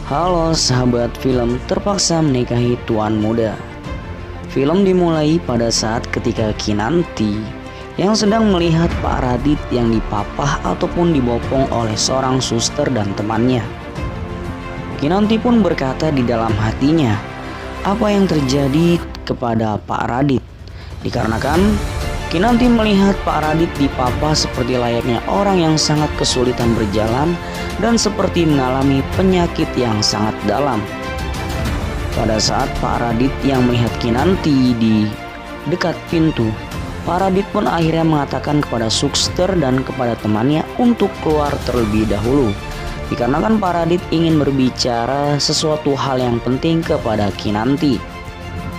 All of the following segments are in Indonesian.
Halo sahabat film terpaksa menikahi tuan muda. Film dimulai pada saat ketika Kinanti yang sedang melihat Pak Radit yang dipapah ataupun dibopong oleh seorang suster dan temannya. Kinanti pun berkata di dalam hatinya, apa yang terjadi kepada Pak Radit? Dikarenakan Kinanti melihat Pak Radit dipapah seperti layaknya orang yang sangat kesulitan berjalan dan seperti mengalami penyakit yang sangat dalam. Pada saat Pak Radit yang melihat Kinanti di dekat pintu, Pak Radit pun akhirnya mengatakan kepada suster dan kepada temannya untuk keluar terlebih dahulu. Dikarenakan Pak Radit ingin berbicara sesuatu hal yang penting kepada Kinanti.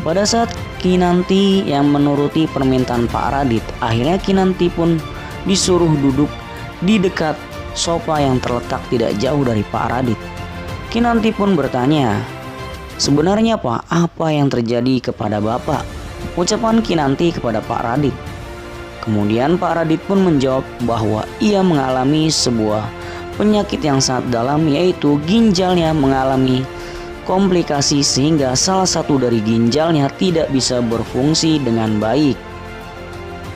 Pada saat Kinanti yang menuruti permintaan Pak Radit, akhirnya Kinanti pun disuruh duduk di dekat sofa yang terletak tidak jauh dari Pak Radit. Kinanti pun bertanya, sebenarnya Pak, apa yang terjadi kepada Bapak? Ucapan Kinanti kepada Pak Radit. Kemudian Pak Radit pun menjawab bahwa ia mengalami sebuah penyakit yang sangat dalam, yaitu ginjalnya mengalami komplikasi sehingga salah satu dari ginjalnya tidak bisa berfungsi dengan baik.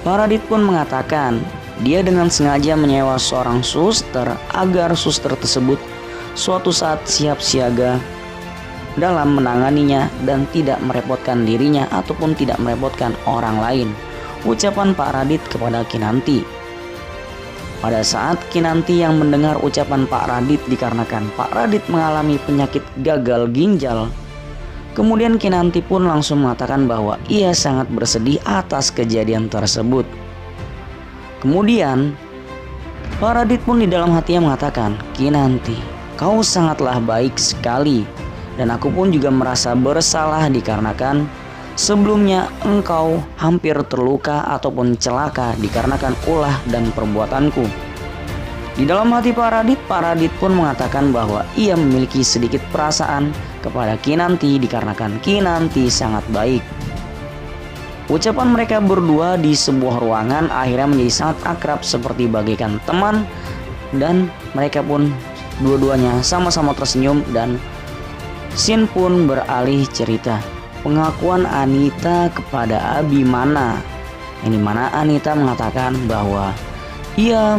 Pak Radit pun mengatakan dia dengan sengaja menyewa seorang suster agar suster tersebut suatu saat siap siaga dalam menanganinya dan tidak merepotkan dirinya ataupun tidak merepotkan orang lain. Ucapan Pak Radit kepada Kinanti. Pada saat Kinanti yang mendengar ucapan Pak Radit dikarenakan Pak Radit mengalami penyakit gagal ginjal, kemudian Kinanti pun langsung mengatakan bahwa ia sangat bersedih atas kejadian tersebut. Kemudian Pak Radit pun di dalam hatinya mengatakan, Kinanti, kau sangatlah baik sekali dan aku pun juga merasa bersalah dikarenakan sebelumnya engkau hampir terluka ataupun celaka dikarenakan ulah dan perbuatanku. Di dalam hati Pak Radit pun mengatakan bahwa ia memiliki sedikit perasaan kepada Kinanti dikarenakan Kinanti sangat baik. Ucapan mereka berdua di sebuah ruangan akhirnya menjadi sangat akrab seperti bagaikan teman, dan mereka pun dua-duanya sama-sama tersenyum dan scene pun beralih cerita. Pengakuan Anita kepada Abimana, yang dimana Anita mengatakan bahwa ia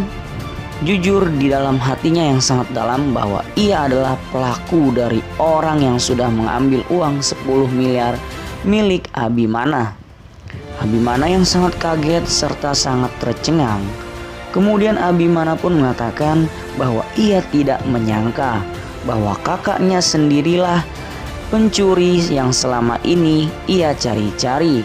jujur di dalam hatinya yang sangat dalam bahwa ia adalah pelaku dari orang yang sudah mengambil uang 10 miliar milik Abimana. Abimana yang sangat kaget serta sangat tercengang. Kemudian Abimana pun mengatakan bahwa ia tidak menyangka bahwa kakaknya sendirilah pencuri yang selama ini ia cari-cari.